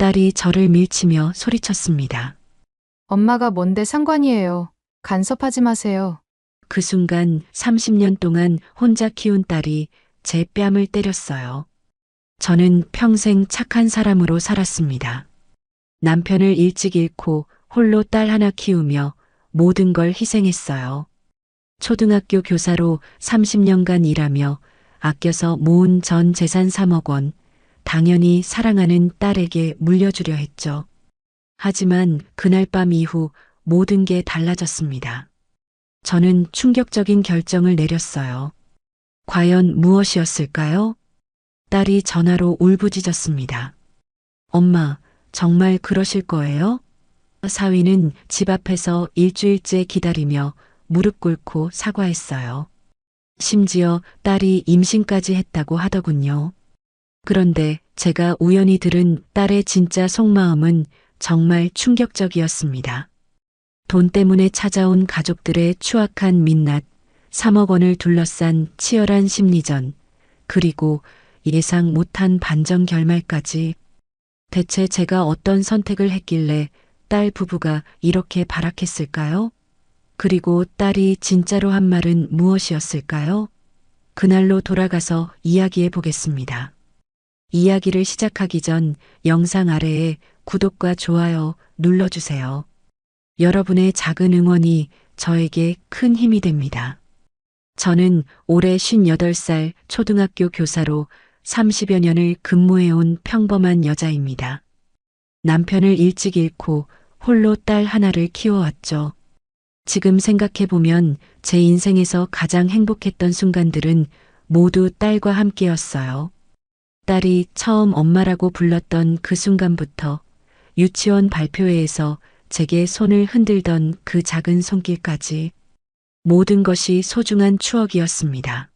딸이 저를 밀치며 소리쳤습니다. 엄마가 뭔데 상관이에요. 간섭하지 마세요. 그 순간 30년 동안 혼자 키운 딸이 제 뺨을 때렸어요. 저는 평생 착한 사람으로 살았습니다. 남편을 일찍 잃고 홀로 딸 하나 키우며 모든 걸 희생했어요. 초등학교 교사로 30년간 일하며 아껴서 모은 전 재산 3억 원, 당연히 사랑하는 딸에게 물려주려 했죠. 하지만 그날 밤 이후 모든 게 달라졌습니다. 저는 충격적인 결정을 내렸어요. 과연 무엇이었을까요? 딸이 전화로 울부짖었습니다. 엄마, 정말 그러실 거예요? 사위는 집 앞에서 일주일째 기다리며 무릎 꿇고 사과했어요. 심지어 딸이 임신까지 했다고 하더군요. 그런데 제가 우연히 들은 딸의 진짜 속마음은 정말 충격적이었습니다. 돈 때문에 찾아온 가족들의 추악한 민낯, 3억 원을 둘러싼 치열한 심리전, 그리고 예상 못한 반전 결말까지. 대체 제가 어떤 선택을 했길래 딸 부부가 이렇게 발악했을까요? 그리고 딸이 진짜로 한 말은 무엇이었을까요? 그날로 돌아가서 이야기해 보겠습니다. 이야기를 시작하기 전 영상 아래에 구독과 좋아요 눌러주세요. 여러분의 작은 응원이 저에게 큰 힘이 됩니다. 저는 올해 58살 초등학교 교사로 30여 년을 근무해온 평범한 여자입니다. 남편을 일찍 잃고 홀로 딸 하나를 키워왔죠. 지금 생각해보면 제 인생에서 가장 행복했던 순간들은 모두 딸과 함께였어요. 딸이 처음 엄마라고 불렀던 그 순간부터 유치원 발표회에서 제게 손을 흔들던 그 작은 손길까지 모든 것이 소중한 추억이었습니다.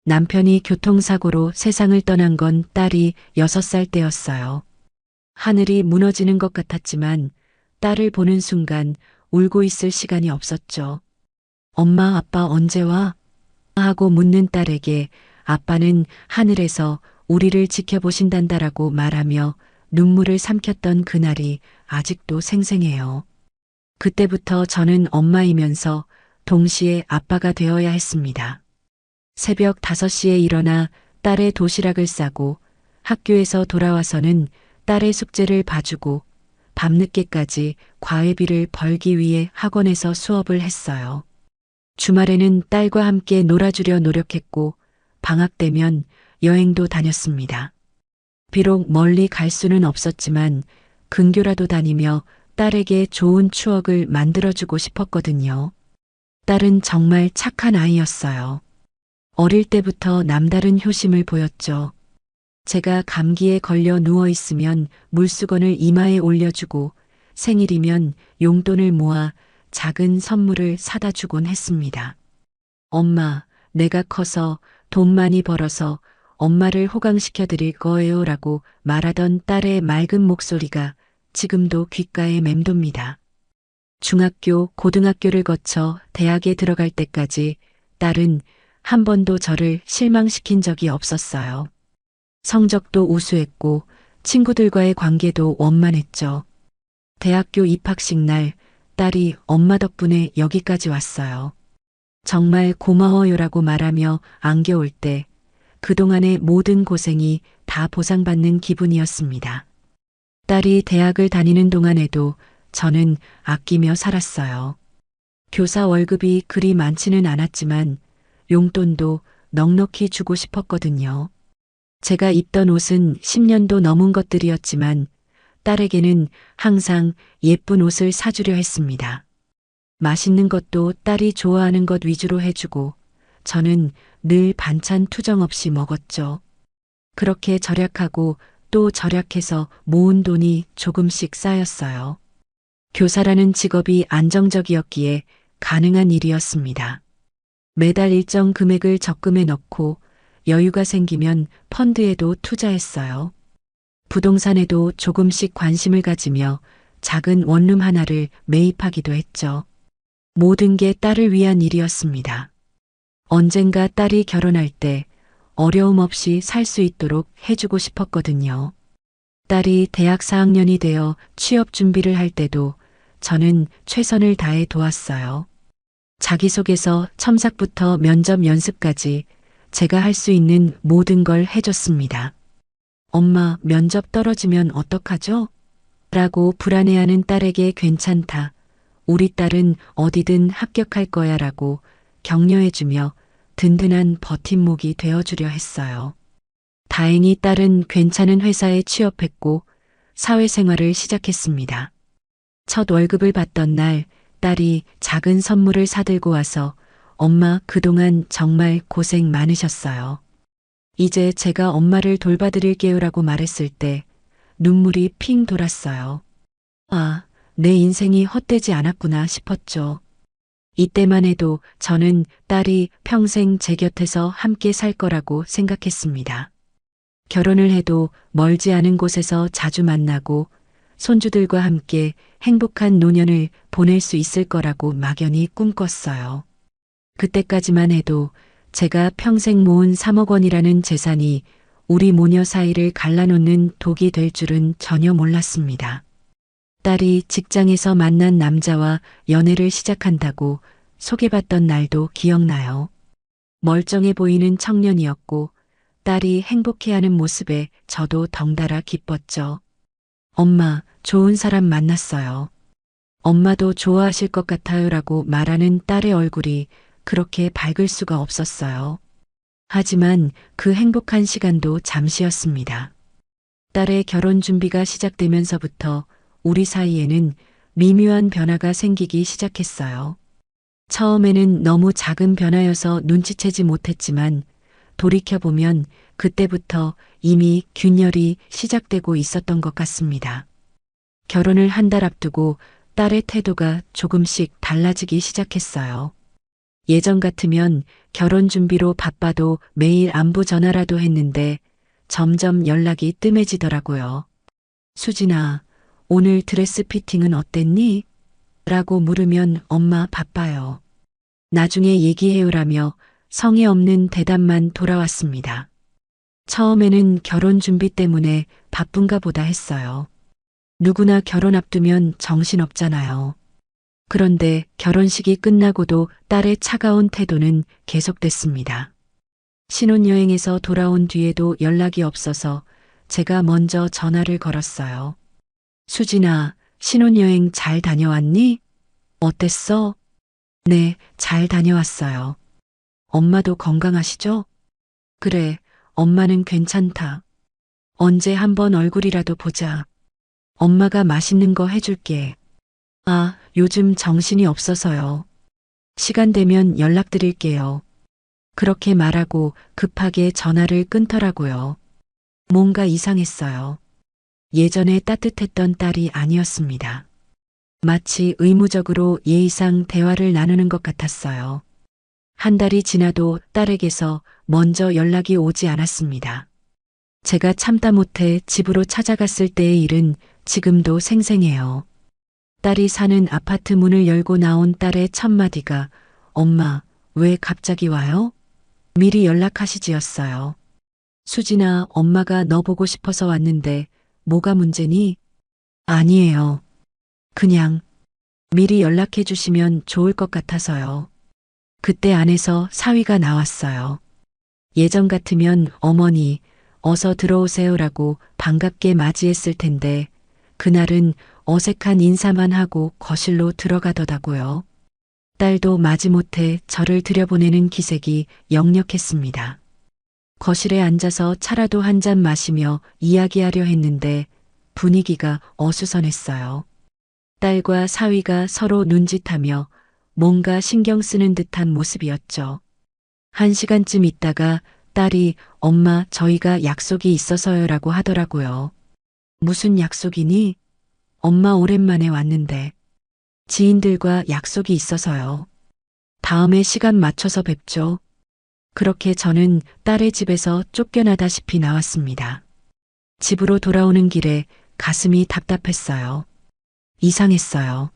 남편이 교통사고로 세상을 떠난 건 딸이 6살 때였어요. 하늘이 무너지는 것 같았지만 딸을 보는 순간 울고 있을 시간이 없었죠. 엄마, 아빠 언제 와? 하고 묻는 딸에게 아빠는 하늘에서 우리를 지켜보신단다라고 말하며 눈물을 삼켰던 그날이 아직도 생생해요. 그때부터 저는 엄마이면서 동시에 아빠가 되어야 했습니다. 새벽 5시에 일어나 딸의 도시락을 싸고 학교에서 돌아와서는 딸의 숙제를 봐주고 밤늦게까지 과외비를 벌기 위해 학원에서 수업을 했어요. 주말에는 딸과 함께 놀아주려 노력했고 방학 되면 여행도 다녔습니다. 비록 멀리 갈 수는 없었지만 근교라도 다니며 딸에게 좋은 추억을 만들어주고 싶었거든요. 딸은 정말 착한 아이였어요. 어릴 때부터 남다른 효심을 보였죠. 제가 감기에 걸려 누워있으면 물수건을 이마에 올려주고 생일이면 용돈을 모아 작은 선물을 사다 주곤 했습니다. 엄마, 내가 커서 돈 많이 벌어서 엄마를 호강시켜 드릴 거예요 라고 말하던 딸의 맑은 목소리가 지금도 귓가에 맴돕니다. 중학교, 고등학교를 거쳐 대학에 들어갈 때까지 딸은 한 번도 저를 실망시킨 적이 없었어요. 성적도 우수했고 친구들과의 관계도 원만했죠. 대학교 입학식 날 딸이 엄마 덕분에 여기까지 왔어요. 정말 고마워요라고 말하며 안겨올 때 그동안의 모든 고생이 다 보상받는 기분이었습니다. 딸이 대학을 다니는 동안에도 저는 아끼며 살았어요. 교사 월급이 그리 많지는 않았지만 용돈도 넉넉히 주고 싶었거든요. 제가 입던 옷은 10년도 넘은 것들이었지만 딸에게는 항상 예쁜 옷을 사주려 했습니다. 맛있는 것도 딸이 좋아하는 것 위주로 해주고 저는 늘 반찬 투정 없이 먹었죠. 그렇게 절약하고 또 절약해서 모은 돈이 조금씩 쌓였어요. 교사라는 직업이 안정적이었기에 가능한 일이었습니다. 매달 일정 금액을 적금에 넣고 여유가 생기면 펀드에도 투자했어요. 부동산에도 조금씩 관심을 가지며 작은 원룸 하나를 매입하기도 했죠. 모든 게 딸을 위한 일이었습니다. 언젠가 딸이 결혼할 때 어려움 없이 살 수 있도록 해주고 싶었거든요. 딸이 대학 4학년이 되어 취업 준비를 할 때도 저는 최선을 다해 도왔어요. 자기소개서 첨삭부터 면접 연습까지 제가 할 수 있는 모든 걸 해줬습니다. 엄마, 면접 떨어지면 어떡하죠? 라고 불안해하는 딸에게 괜찮다. 우리 딸은 어디든 합격할 거야 라고 격려해주며 든든한 버팀목이 되어주려 했어요. 다행히 딸은 괜찮은 회사에 취업했고 사회생활을 시작했습니다. 첫 월급을 받던 날 딸이 작은 선물을 사들고 와서 엄마 그동안 정말 고생 많으셨어요. 이제 제가 엄마를 돌봐드릴게요라고 말했을 때 눈물이 핑 돌았어요. 아, 내 인생이 헛되지 않았구나 싶었죠. 이때만 해도 저는 딸이 평생 제 곁에서 함께 살 거라고 생각했습니다. 결혼을 해도 멀지 않은 곳에서 자주 만나고 손주들과 함께 행복한 노년을 보낼 수 있을 거라고 막연히 꿈꿨어요. 그때까지만 해도 제가 평생 모은 3억 원이라는 재산이 우리 모녀 사이를 갈라놓는 독이 될 줄은 전혀 몰랐습니다. 딸이 직장에서 만난 남자와 연애를 시작한다고 소개받던 날도 기억나요. 멀쩡해 보이는 청년이었고 딸이 행복해하는 모습에 저도 덩달아 기뻤죠. 엄마, 좋은 사람 만났어요. 엄마도 좋아하실 것 같아요라고 말하는 딸의 얼굴이 그렇게 밝을 수가 없었어요. 하지만 그 행복한 시간도 잠시였습니다. 딸의 결혼 준비가 시작되면서부터 우리 사이에는 미묘한 변화가 생기기 시작했어요. 처음에는 너무 작은 변화여서 눈치채지 못했지만 돌이켜보면 그때부터 이미 균열이 시작되고 있었던 것 같습니다. 결혼을 한 달 앞두고 딸의 태도가 조금씩 달라지기 시작했어요. 예전 같으면 결혼 준비로 바빠도 매일 안부 전화라도 했는데 점점 연락이 뜸해지더라고요. 수진아, 오늘 드레스 피팅은 어땠니? 라고 물으면 엄마 바빠요. 나중에 얘기해요라며 성의 없는 대답만 돌아왔습니다. 처음에는 결혼 준비 때문에 바쁜가 보다 했어요. 누구나 결혼 앞두면 정신없잖아요. 그런데 결혼식이 끝나고도 딸의 차가운 태도는 계속됐습니다. 신혼여행에서 돌아온 뒤에도 연락이 없어서 제가 먼저 전화를 걸었어요. 수진아, 신혼여행 잘 다녀왔니? 어땠어? 네, 잘 다녀왔어요. 엄마도 건강하시죠? 그래, 엄마는 괜찮다. 언제 한번 얼굴이라도 보자. 엄마가 맛있는 거 해줄게. 아, 요즘 정신이 없어서요. 시간 되면 연락드릴게요. 그렇게 말하고 급하게 전화를 끊더라고요. 뭔가 이상했어요. 예전에 따뜻했던 딸이 아니었습니다. 마치 의무적으로 예의상 대화를 나누는 것 같았어요. 한 달이 지나도 딸에게서 먼저 연락이 오지 않았습니다. 제가 참다 못해 집으로 찾아갔을 때의 일은 지금도 생생해요. 딸이 사는 아파트 문을 열고 나온 딸의 첫 마디가 엄마, 왜 갑자기 와요? 미리 연락하시지였어요. 수진아, 엄마가 너 보고 싶어서 왔는데 뭐가 문제니? 아니에요. 그냥 미리 연락해 주시면 좋을 것 같아서요. 그때 안에서 사위가 나왔어요. 예전 같으면 어머니, 어서 들어오세요라고 반갑게 맞이했을 텐데 그날은 어색한 인사만 하고 거실로 들어가더라고요. 딸도 마지못해 저를 들여보내는 기색이 역력했습니다. 거실에 앉아서 차라도 한 잔 마시며 이야기하려 했는데 분위기가 어수선했어요. 딸과 사위가 서로 눈짓하며 뭔가 신경 쓰는 듯한 모습이었죠. 1시간쯤 있다가 딸이 엄마 저희가 약속이 있어서요라고 하더라고요. 무슨 약속이니? 엄마 오랜만에 왔는데 지인들과 약속이 있어서요. 다음에 시간 맞춰서 뵙죠. 그렇게 저는 딸의 집에서 쫓겨나다시피 나왔습니다. 집으로 돌아오는 길에 가슴이 답답했어요. 이상했어요.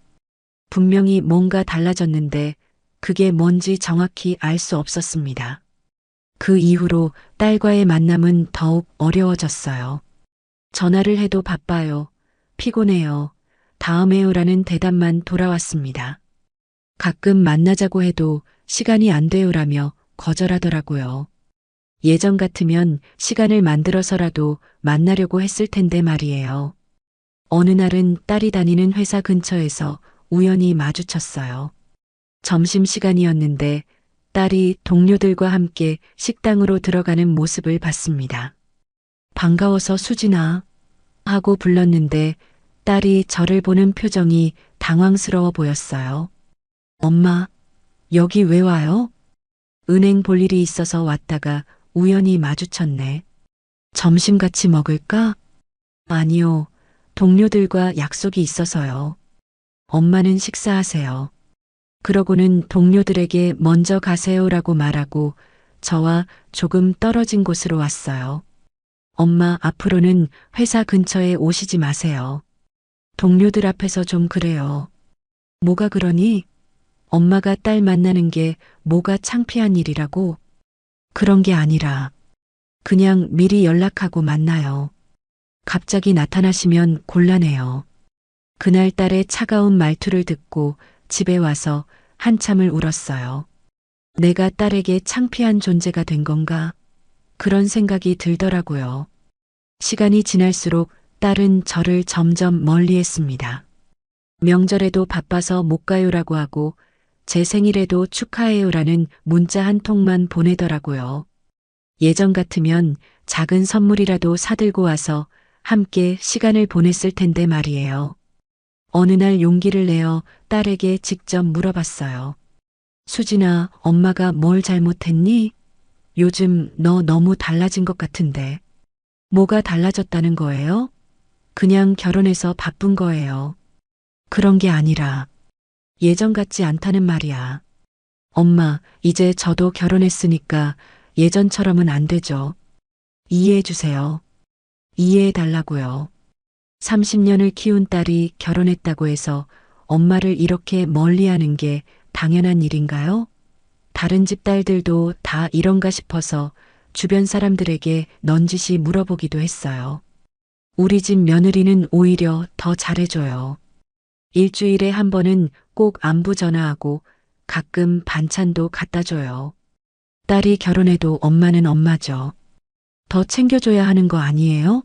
분명히 뭔가 달라졌는데 그게 뭔지 정확히 알 수 없었습니다. 그 이후로 딸과의 만남은 더욱 어려워졌어요. 전화를 해도 바빠요. 피곤해요. 다음에요라는 대답만 돌아왔습니다. 가끔 만나자고 해도 시간이 안 돼요라며 거절하더라고요. 예전 같으면 시간을 만들어서라도 만나려고 했을 텐데 말이에요. 어느 날은 딸이 다니는 회사 근처에서 우연히 마주쳤어요. 점심시간이었는데 딸이 동료들과 함께 식당으로 들어가는 모습을 봤습니다. 반가워서 수진아 하고 불렀는데 딸이 저를 보는 표정이 당황스러워 보였어요. 엄마, 여기 왜 와요? 은행 볼 일이 있어서 왔다가 우연히 마주쳤네. 점심 같이 먹을까? 아니요. 동료들과 약속이 있어서요. 엄마는 식사하세요. 그러고는 동료들에게 먼저 가세요라고 말하고 저와 조금 떨어진 곳으로 왔어요. 엄마, 앞으로는 회사 근처에 오시지 마세요. 동료들 앞에서 좀 그래요. 뭐가 그러니? 엄마가 딸 만나는 게 뭐가 창피한 일이라고? 그런 게 아니라 그냥 미리 연락하고 만나요. 갑자기 나타나시면 곤란해요. 그날 딸의 차가운 말투를 듣고 집에 와서 한참을 울었어요. 내가 딸에게 창피한 존재가 된 건가? 그런 생각이 들더라고요. 시간이 지날수록 딸은 저를 점점 멀리했습니다. 명절에도 바빠서 못 가요라고 하고 제 생일에도 축하해요라는 문자 한 통만 보내더라고요. 예전 같으면 작은 선물이라도 사들고 와서 함께 시간을 보냈을 텐데 말이에요. 어느 날 용기를 내어 딸에게 직접 물어봤어요. 수진아, 엄마가 뭘 잘못했니? 요즘 너 너무 달라진 것 같은데. 뭐가 달라졌다는 거예요? 그냥 결혼해서 바쁜 거예요. 그런 게 아니라 예전 같지 않다는 말이야. 엄마, 이제 저도 결혼했으니까 예전처럼은 안 되죠. 이해해 주세요. 이해해 달라고요. 30년을 키운 딸이 결혼했다고 해서 엄마를 이렇게 멀리하는 게 당연한 일인가요? 다른 집 딸들도 다 이런가 싶어서 주변 사람들에게 넌지시 물어보기도 했어요. 우리 집 며느리는 오히려 더 잘해줘요. 일주일에 한 번은 꼭 안부 전화하고 가끔 반찬도 갖다 줘요. 딸이 결혼해도 엄마는 엄마죠. 더 챙겨줘야 하는 거 아니에요?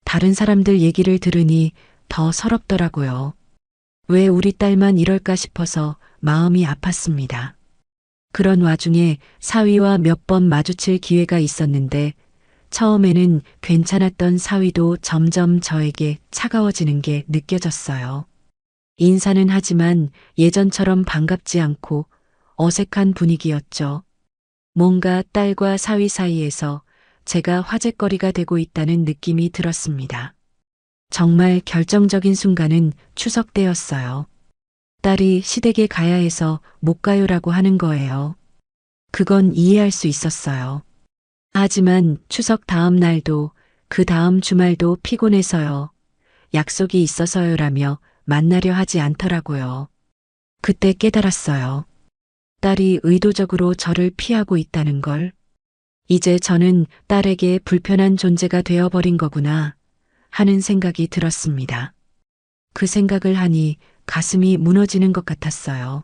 다른 사람들 얘기를 들으니 더 서럽더라고요. 왜 우리 딸만 이럴까 싶어서 마음이 아팠습니다. 그런 와중에 사위와 몇 번 마주칠 기회가 있었는데 처음에는 괜찮았던 사위도 점점 저에게 차가워지는 게 느껴졌어요. 인사는 하지만 예전처럼 반갑지 않고 어색한 분위기였죠. 뭔가 딸과 사위 사이에서 제가 화제거리가 되고 있다는 느낌이 들었습니다. 정말 결정적인 순간은 추석 때였어요. 딸이 시댁에 가야 해서 못 가요라고 하는 거예요. 그건 이해할 수 있었어요. 하지만 추석 다음 날도 그 다음 주말도 피곤해서요. 약속이 있어서요라며 만나려 하지 않더라고요. 그때 깨달았어요. 딸이 의도적으로 저를 피하고 있다는 걸. 이제 저는 딸에게 불편한 존재가 되어버린 거구나 하는 생각이 들었습니다. 그 생각을 하니 가슴이 무너지는 것 같았어요.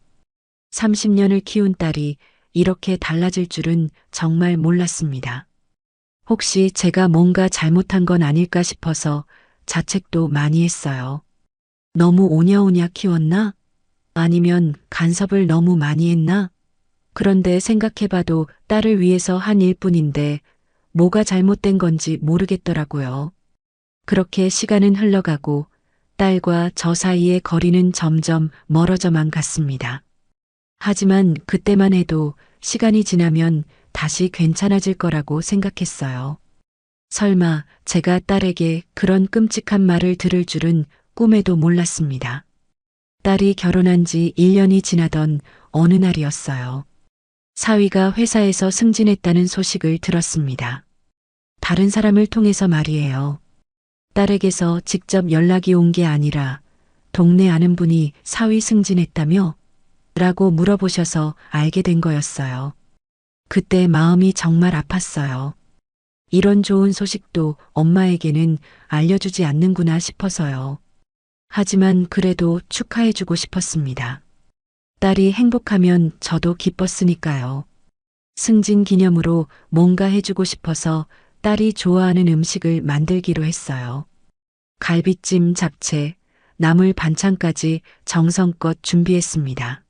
30년을 키운 딸이 이렇게 달라질 줄은 정말 몰랐습니다. 혹시 제가 뭔가 잘못한 건 아닐까 싶어서 자책도 많이 했어요. 너무 오냐오냐 키웠나? 아니면 간섭을 너무 많이 했나? 그런데 생각해봐도 딸을 위해서 한 일뿐인데 뭐가 잘못된 건지 모르겠더라고요. 그렇게 시간은 흘러가고 딸과 저 사이의 거리는 점점 멀어져만 갔습니다. 하지만 그때만 해도 시간이 지나면 다시 괜찮아질 거라고 생각했어요. 설마 제가 딸에게 그런 끔찍한 말을 들을 줄은 꿈에도 몰랐습니다. 딸이 결혼한 지 1년이 지나던 어느 날이었어요. 사위가 회사에서 승진했다는 소식을 들었습니다. 다른 사람을 통해서 말이에요. 딸에게서 직접 연락이 온 게 아니라 동네 아는 분이 사위 승진했다며? 라고 물어보셔서 알게 된 거였어요. 그때 마음이 정말 아팠어요. 이런 좋은 소식도 엄마에게는 알려주지 않는구나 싶어서요. 하지만 그래도 축하해주고 싶었습니다. 딸이 행복하면 저도 기뻤으니까요. 승진 기념으로 뭔가 해주고 싶어서 딸이 좋아하는 음식을 만들기로 했어요. 갈비찜, 잡채, 나물 반찬까지 정성껏 준비했습니다.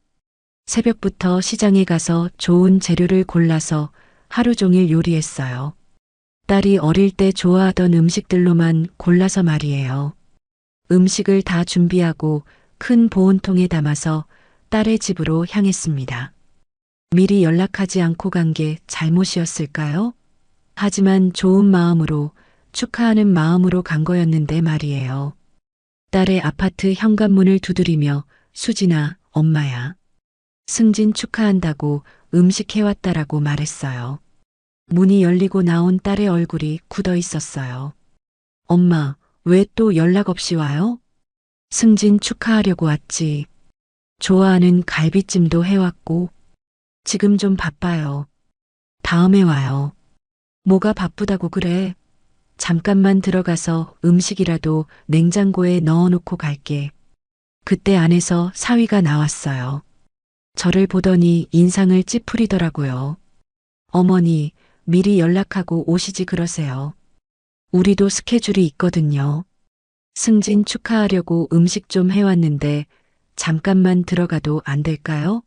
새벽부터 시장에 가서 좋은 재료를 골라서 하루 종일 요리했어요. 딸이 어릴 때 좋아하던 음식들로만 골라서 말이에요. 음식을 다 준비하고 큰 보온통에 담아서 딸의 집으로 향했습니다. 미리 연락하지 않고 간 게 잘못이었을까요? 하지만 좋은 마음으로, 축하하는 마음으로 간 거였는데 말이에요. 딸의 아파트 현관문을 두드리며 수진아, 엄마야. 승진 축하한다고 음식 해왔다라고 말했어요. 문이 열리고 나온 딸의 얼굴이 굳어 있었어요. 엄마, 왜 또 연락 없이 와요? 승진 축하하려고 왔지. 좋아하는 갈비찜도 해왔고. 지금 좀 바빠요. 다음에 와요. 뭐가 바쁘다고 그래? 잠깐만 들어가서 음식이라도 냉장고에 넣어놓고 갈게. 그때 안에서 사위가 나왔어요. 저를 보더니 인상을 찌푸리더라고요. 어머니, 미리 연락하고 오시지 그러세요. 우리도 스케줄이 있거든요. 승진 축하하려고 음식 좀 해왔는데 잠깐만 들어가도 안 될까요?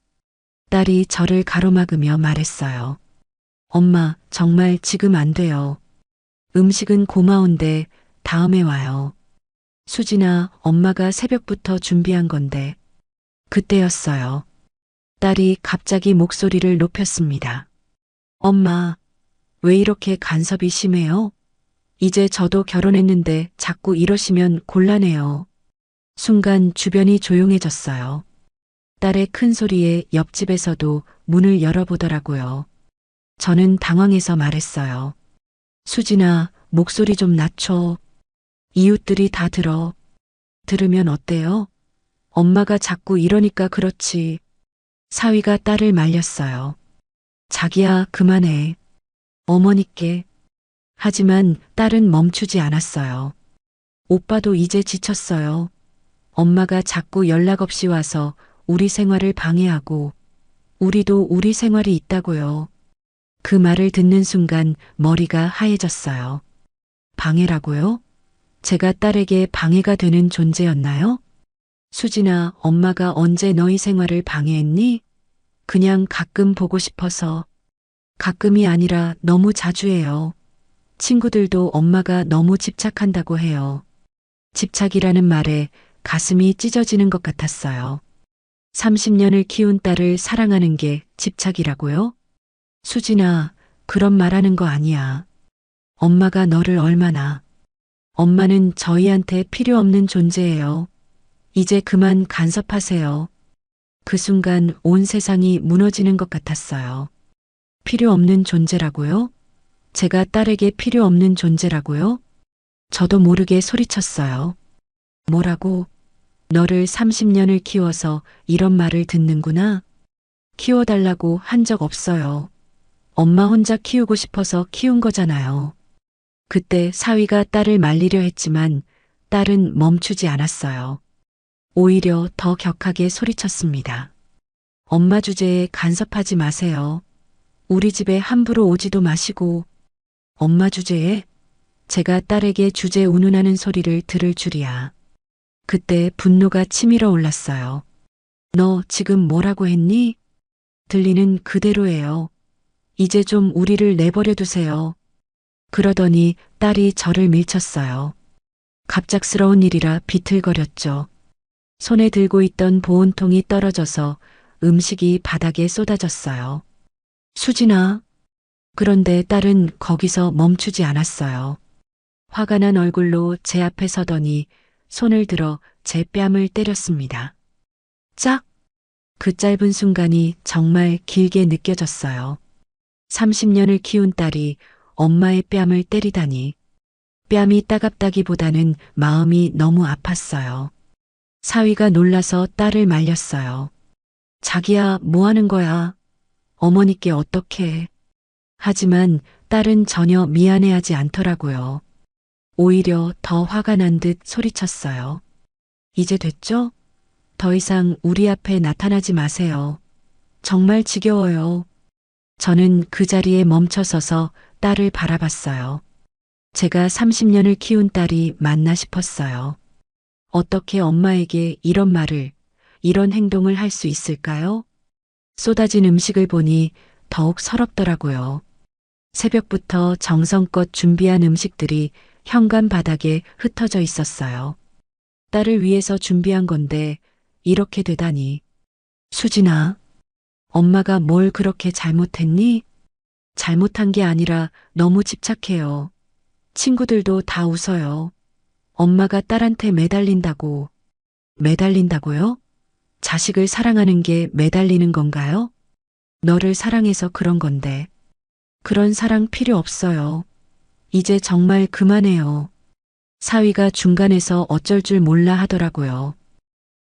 딸이 저를 가로막으며 말했어요. 엄마, 정말 지금 안 돼요. 음식은 고마운데 다음에 와요. 수진아, 엄마가 새벽부터 준비한 건데. 그때였어요. 딸이 갑자기 목소리를 높였습니다. 엄마, 왜 이렇게 간섭이 심해요? 이제 저도 결혼했는데 자꾸 이러시면 곤란해요. 순간 주변이 조용해졌어요. 딸의 큰 소리에 옆집에서도 문을 열어보더라고요. 저는 당황해서 말했어요. 수진아, 목소리 좀 낮춰. 이웃들이 다 들어. 들으면 어때요? 엄마가 자꾸 이러니까 그렇지. 사위가 딸을 말렸어요. 자기야, 그만해. 어머니께. 하지만 딸은 멈추지 않았어요. 오빠도 이제 지쳤어요. 엄마가 자꾸 연락 없이 와서 우리 생활을 방해하고 우리도 우리 생활이 있다고요. 그 말을 듣는 순간 머리가 하얘졌어요. 방해라고요? 제가 딸에게 방해가 되는 존재였나요? 수진아, 엄마가 언제 너희 생활을 방해했니? 그냥 가끔 보고 싶어서. 가끔이 아니라 너무 자주 해요. 친구들도 엄마가 너무 집착한다고 해요. 집착이라는 말에 가슴이 찢어지는 것 같았어요. 30년을 키운 딸을 사랑하는 게 집착이라고요? 수진아, 그런 말하는 거 아니야. 엄마가 너를 얼마나. 엄마는 저희한테 필요 없는 존재예요. 이제 그만 간섭하세요. 그 순간 온 세상이 무너지는 것 같았어요. 필요 없는 존재라고요? 제가 딸에게 필요 없는 존재라고요? 저도 모르게 소리쳤어요. 뭐라고? 너를 30년을 키워서 이런 말을 듣는구나? 키워달라고 한 적 없어요. 엄마 혼자 키우고 싶어서 키운 거잖아요. 그때 사위가 딸을 말리려 했지만 딸은 멈추지 않았어요. 오히려 더 격하게 소리쳤습니다. 엄마 주제에 간섭하지 마세요. 우리 집에 함부로 오지도 마시고. 엄마 주제에? 제가 딸에게 주제 운운하는 소리를 들을 줄이야. 그때 분노가 치밀어 올랐어요. 너 지금 뭐라고 했니? 들리는 그대로예요. 이제 좀 우리를 내버려 두세요. 그러더니 딸이 저를 밀쳤어요. 갑작스러운 일이라 비틀거렸죠. 손에 들고 있던 보온통이 떨어져서 음식이 바닥에 쏟아졌어요. 수진아. 그런데 딸은 거기서 멈추지 않았어요. 화가 난 얼굴로 제 앞에 서더니 손을 들어 제 뺨을 때렸습니다. 짝! 그 짧은 순간이 정말 길게 느껴졌어요. 30년을 키운 딸이 엄마의 뺨을 때리다니. 뺨이 따갑다기보다는 마음이 너무 아팠어요. 사위가 놀라서 딸을 말렸어요. 자기야, 뭐 하는 거야? 어머니께 어떡해. 하지만 딸은 전혀 미안해하지 않더라고요. 오히려 더 화가 난 듯 소리쳤어요. 이제 됐죠? 더 이상 우리 앞에 나타나지 마세요. 정말 지겨워요. 저는 그 자리에 멈춰서서 딸을 바라봤어요. 제가 30년을 키운 딸이 맞나 싶었어요. 어떻게 엄마에게 이런 말을, 이런 행동을 할 수 있을까요? 쏟아진 음식을 보니 더욱 서럽더라고요. 새벽부터 정성껏 준비한 음식들이 현관 바닥에 흩어져 있었어요. 딸을 위해서 준비한 건데 이렇게 되다니. 수진아, 엄마가 뭘 그렇게 잘못했니? 잘못한 게 아니라 너무 집착해요. 친구들도 다 웃어요. 엄마가 딸한테 매달린다고. 매달린다고요? 자식을 사랑하는 게 매달리는 건가요? 너를 사랑해서 그런 건데. 그런 사랑 필요 없어요. 이제 정말 그만해요. 사위가 중간에서 어쩔 줄 몰라 하더라고요.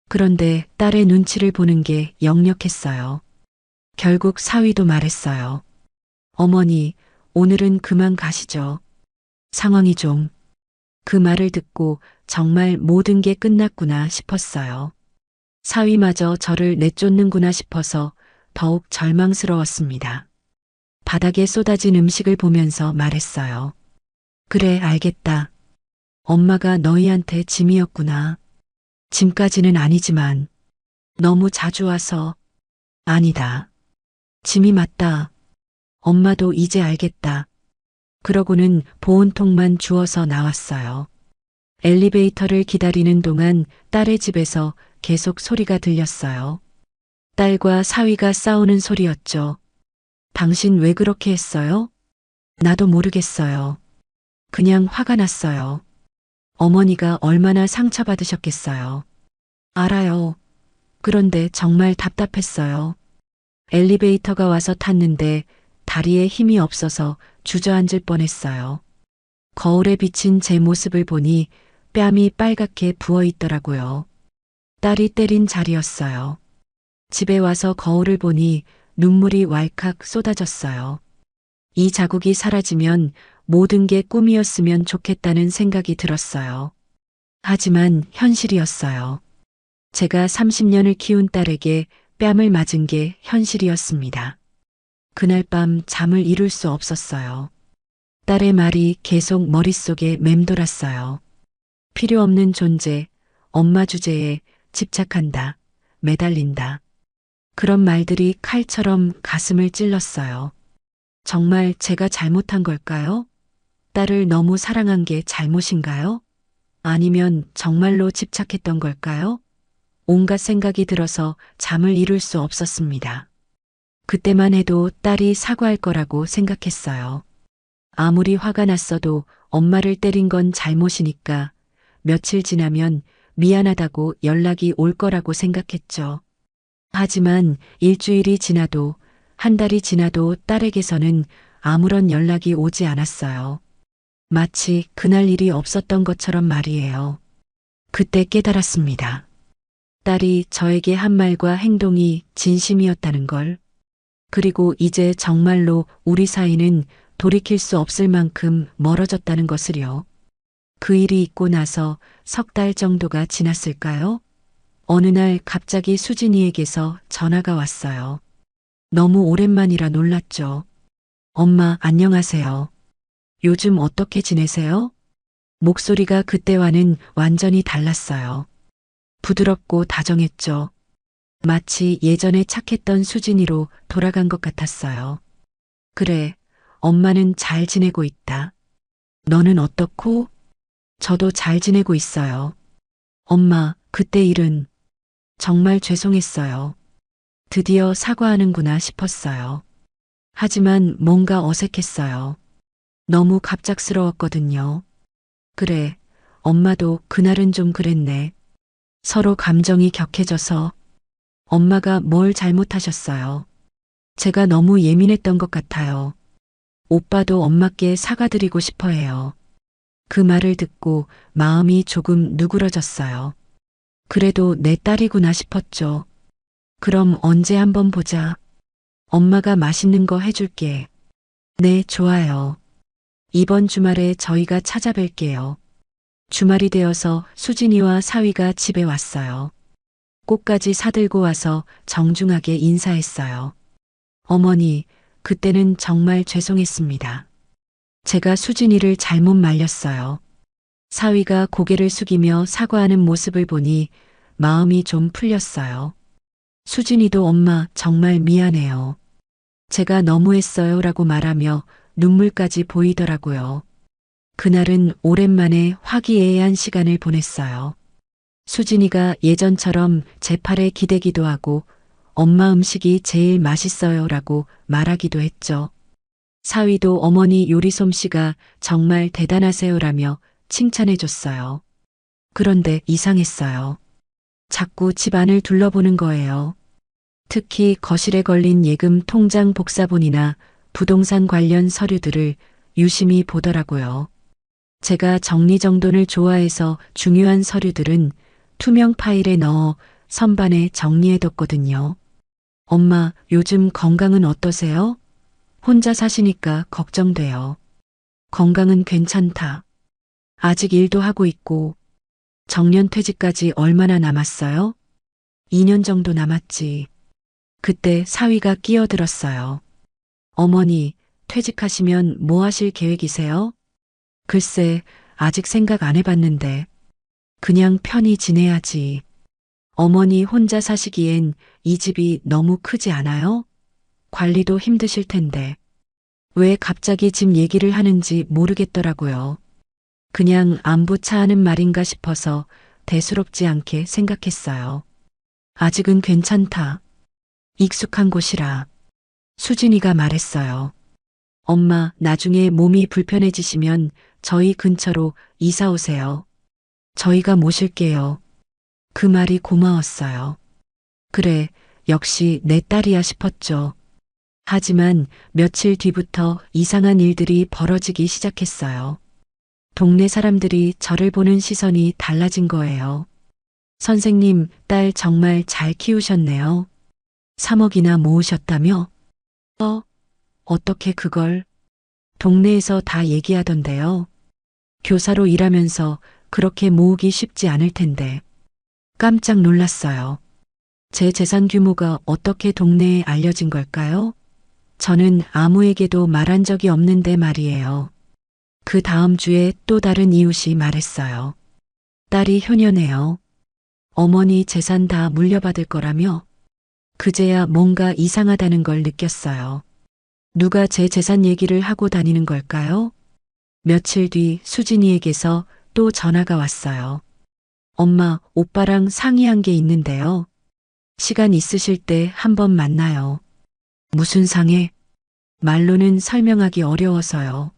그런데 딸의 눈치를 보는 게 역력했어요. 결국 사위도 말했어요. 어머니, 오늘은 그만 가시죠. 상황이 좀. 그 말을 듣고 정말 모든 게 끝났구나 싶었어요. 사위마저 저를 내쫓는구나 싶어서 더욱 절망스러웠습니다. 바닥에 쏟아진 음식을 보면서 말했어요. 그래, 알겠다. 엄마가 너희한테 짐이었구나. 짐까지는 아니지만 너무 자주 와서. 아니다. 짐이 맞다. 엄마도 이제 알겠다. 그러고는 보온통만 주워서 나왔어요. 엘리베이터를 기다리는 동안 딸의 집에서 계속 소리가 들렸어요. 딸과 사위가 싸우는 소리였죠. 당신 왜 그렇게 했어요? 나도 모르겠어요. 그냥 화가 났어요. 어머니가 얼마나 상처받으셨겠어요. 알아요. 그런데 정말 답답했어요. 엘리베이터가 와서 탔는데 다리에 힘이 없어서 주저앉을 뻔했어요. 거울에 비친 제 모습을 보니 뺨이 빨갛게 부어 있더라고요. 딸이 때린 자리였어요. 집에 와서 거울을 보니 눈물이 왈칵 쏟아졌어요. 이 자국이 사라지면 모든 게 꿈이었으면 좋겠다는 생각이 들었어요. 하지만 현실이었어요. 제가 30년을 키운 딸에게 뺨을 맞은 게 현실이었습니다. 그날 밤 잠을 이룰 수 없었어요. 딸의 말이 계속 머릿속에 맴돌았어요. 필요 없는 존재, 엄마 주제에 집착한다, 매달린다. 그런 말들이 칼처럼 가슴을 찔렀어요. 정말 제가 잘못한 걸까요? 딸을 너무 사랑한 게 잘못인가요? 아니면 정말로 집착했던 걸까요? 온갖 생각이 들어서 잠을 이룰 수 없었습니다. 그때만 해도 딸이 사과할 거라고 생각했어요. 아무리 화가 났어도 엄마를 때린 건 잘못이니까 며칠 지나면 미안하다고 연락이 올 거라고 생각했죠. 하지만 일주일이 지나도 한 달이 지나도 딸에게서는 아무런 연락이 오지 않았어요. 마치 그날 일이 없었던 것처럼 말이에요. 그때 깨달았습니다. 딸이 저에게 한 말과 행동이 진심이었다는 걸. 그리고 이제 정말로 우리 사이는 돌이킬 수 없을 만큼 멀어졌다는 것을요. 그 일이 있고 나서 석 달 정도가 지났을까요? 어느 날 갑자기 수진이에게서 전화가 왔어요. 너무 오랜만이라 놀랐죠. 엄마, 안녕하세요. 요즘 어떻게 지내세요? 목소리가 그때와는 완전히 달랐어요. 부드럽고 다정했죠. 마치 예전에 착했던 수진이로 돌아간 것 같았어요. 그래, 엄마는 잘 지내고 있다. 너는 어떻고? 저도 잘 지내고 있어요. 엄마, 그때 일은 정말 죄송했어요. 드디어 사과하는구나 싶었어요. 하지만 뭔가 어색했어요. 너무 갑작스러웠거든요. 그래, 엄마도 그날은 좀 그랬네. 서로 감정이 격해져서. 엄마가 뭘 잘못하셨어요? 제가 너무 예민했던 것 같아요. 오빠도 엄마께 사과드리고 싶어 해요. 그 말을 듣고 마음이 조금 누그러졌어요. 그래도 내 딸이구나 싶었죠. 그럼 언제 한번 보자. 엄마가 맛있는 거 해줄게. 네, 좋아요. 이번 주말에 저희가 찾아뵐게요. 주말이 되어서 수진이와 사위가 집에 왔어요. 꽃까지 사들고 와서 정중하게 인사했어요. 어머니, 그때는 정말 죄송했습니다. 제가 수진이를 잘못 말렸어요. 사위가 고개를 숙이며 사과하는 모습을 보니 마음이 좀 풀렸어요. 수진이도 엄마 정말 미안해요. 제가 너무했어요 라고 말하며 눈물까지 보이더라고요. 그날은 오랜만에 화기애애한 시간을 보냈어요. 수진이가 예전처럼 제 팔에 기대기도 하고 엄마 음식이 제일 맛있어요 라고 말하기도 했죠. 사위도 어머니 요리 솜씨가 정말 대단하세요 라며 칭찬해 줬어요. 그런데 이상했어요. 자꾸 집 안을 둘러보는 거예요. 특히 거실에 걸린 예금 통장 복사본이나 부동산 관련 서류들을 유심히 보더라고요. 제가 정리정돈을 좋아해서 중요한 서류들은 투명 파일에 넣어 선반에 정리해뒀거든요. 엄마, 요즘 건강은 어떠세요? 혼자 사시니까 걱정돼요. 건강은 괜찮다. 아직 일도 하고 있고, 정년퇴직까지 얼마나 남았어요? 2년 정도 남았지. 그때 사위가 끼어들었어요. 어머니, 퇴직하시면 뭐 하실 계획이세요? 글쎄, 아직 생각 안 해봤는데. 그냥 편히 지내야지. 어머니 혼자 사시기엔 이 집이 너무 크지 않아요? 관리도 힘드실 텐데. 왜 갑자기 집 얘기를 하는지 모르겠더라고요. 그냥 안부차하는 말인가 싶어서 대수롭지 않게 생각했어요. 아직은 괜찮다. 익숙한 곳이라. 수진이가 말했어요. 엄마, 나중에 몸이 불편해지시면 저희 근처로 이사 오세요. 저희가 모실게요. 그 말이 고마웠어요. 그래, 역시 내 딸이야 싶었죠. 하지만 며칠 뒤부터 이상한 일들이 벌어지기 시작했어요. 동네 사람들이 저를 보는 시선이 달라진 거예요. 선생님, 딸 정말 잘 키우셨네요. 3억이나 모으셨다며? 어떻게 그걸? 동네에서 다 얘기하던데요. 교사로 일하면서 그렇게 모으기 쉽지 않을 텐데. 깜짝 놀랐어요. 제 재산 규모가 어떻게 동네에 알려진 걸까요? 저는 아무에게도 말한 적이 없는데 말이에요. 그 다음 주에 또 다른 이웃이 말했어요. 딸이 효녀네요. 어머니 재산 다 물려받을 거라며? 그제야 뭔가 이상하다는 걸 느꼈어요. 누가 제 재산 얘기를 하고 다니는 걸까요? 며칠 뒤 수진이에게서 또 전화가 왔어요. 엄마, 오빠랑 상의한 게 있는데요. 시간 있으실 때 한번 만나요. 무슨 상해? 말로는 설명하기 어려워서요.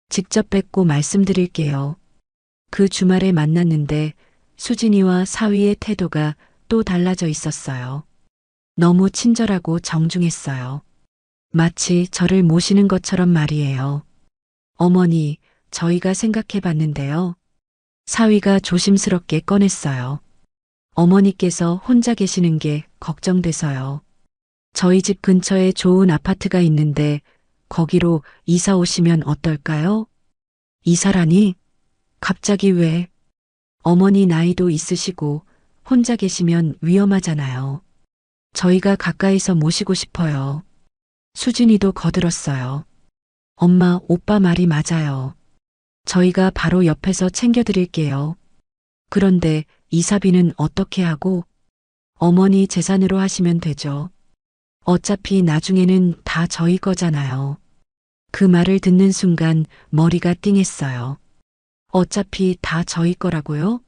직접 뵙고 말씀드릴게요. 그 주말에 만났는데 수진이와 사위의 태도가 또 달라져 있었어요. 너무 친절하고 정중했어요. 마치 저를 모시는 것처럼 말이에요. 어머니, 저희가 생각해 봤는데요. 사위가 조심스럽게 꺼냈어요. 어머니께서 혼자 계시는 게 걱정돼서요. 저희 집 근처에 좋은 아파트가 있는데 거기로 이사 오시면 어떨까요? 이사라니? 갑자기 왜? 어머니 나이도 있으시고 혼자 계시면 위험하잖아요. 저희가 가까이서 모시고 싶어요. 수진이도 거들었어요. 엄마, 오빠 말이 맞아요. 저희가 바로 옆에서 챙겨드릴게요. 그런데 이사비는 어떻게 하고? 어머니 재산으로 하시면 되죠. 어차피 나중에는 다 저희 거잖아요. 그 말을 듣는 순간 머리가 띵했어요. 어차피 다 저희 거라고요?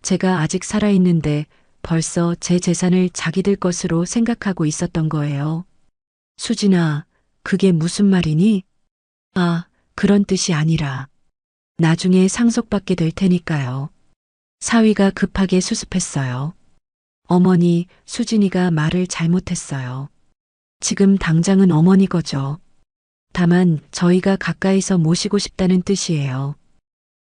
제가 아직 살아있는데 벌써 제 재산을 자기들 것으로 생각하고 있었던 거예요. 수진아, 그게 무슨 말이니? 아, 그런 뜻이 아니라. 나중에 상속받게 될 테니까요. 사위가 급하게 수습했어요. 어머니, 수진이가 말을 잘못했어요. 지금 당장은 어머니 거죠. 다만 저희가 가까이서 모시고 싶다는 뜻이에요.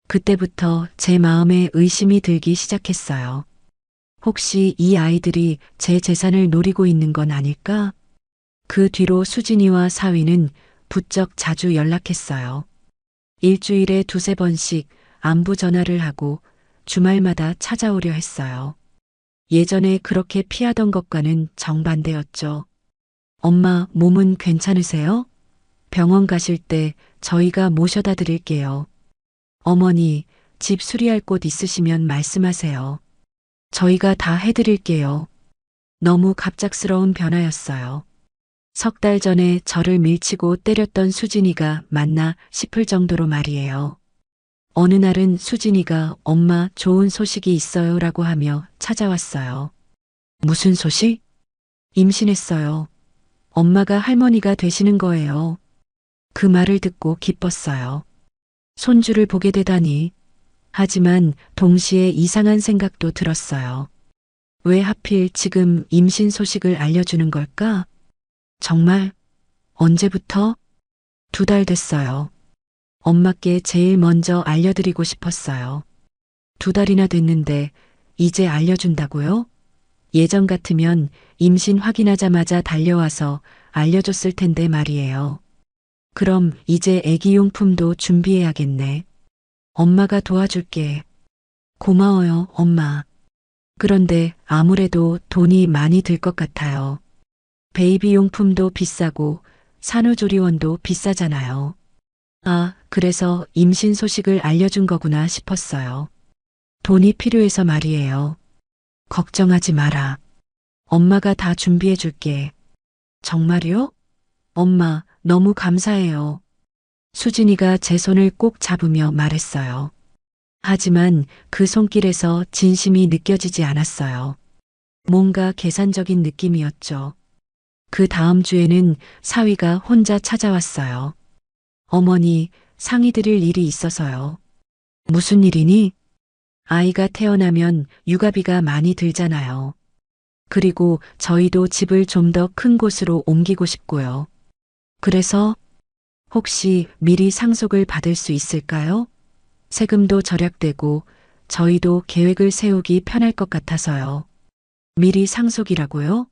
그때부터 제 마음에 의심이 들기 시작했어요. 혹시 이 아이들이 제 재산을 노리고 있는 건 아닐까? 그 뒤로 수진이와 사위는 부쩍 자주 연락했어요. 일주일에 두세 번씩 안부 전화를 하고 주말마다 찾아오려 했어요. 예전에 그렇게 피하던 것과는 정반대였죠. 엄마, 몸은 괜찮으세요? 병원 가실 때 저희가 모셔다 드릴게요. 어머니, 집 수리할 곳 있으시면 말씀하세요. 저희가 다 해드릴게요. 너무 갑작스러운 변화였어요. 석 달 전에 저를 밀치고 때렸던 수진이가 맞나 싶을 정도로 말이에요. 어느 날은 수진이가 엄마 좋은 소식이 있어요 라고 하며 찾아왔어요. 무슨 소식? 임신했어요. 엄마가 할머니가 되시는 거예요. 그 말을 듣고 기뻤어요. 손주를 보게 되다니. 하지만 동시에 이상한 생각도 들었어요. 왜 하필 지금 임신 소식을 알려주는 걸까? 정말? 언제부터? 2달 됐어요. 엄마께 제일 먼저 알려드리고 싶었어요. 2달이나 됐는데 이제 알려준다고요? 예전 같으면 임신 확인하자마자 달려와서 알려줬을 텐데 말이에요. 그럼 이제 애기용품도 준비해야겠네. 엄마가 도와줄게. 고마워요, 엄마. 그런데 아무래도 돈이 많이 들 것 같아요. 베이비 용품도 비싸고 산후조리원도 비싸잖아요. 아, 그래서 임신 소식을 알려준 거구나 싶었어요. 돈이 필요해서 말이에요. 걱정하지 마라. 엄마가 다 준비해 줄게. 정말요? 엄마, 너무 감사해요. 수진이가 제 손을 꼭 잡으며 말했어요. 하지만 그 손길에서 진심이 느껴지지 않았어요. 뭔가 계산적인 느낌이었죠. 그 다음 주에는 사위가 혼자 찾아왔어요. 어머니, 상의 드릴 일이 있어서요. 무슨 일이니? 아이가 태어나면 육아비가 많이 들잖아요. 그리고 저희도 집을 좀 더 큰 곳으로 옮기고 싶고요. 그래서 혹시 미리 상속을 받을 수 있을까요? 세금도 절약되고 저희도 계획을 세우기 편할 것 같아서요. 미리 상속이라고요?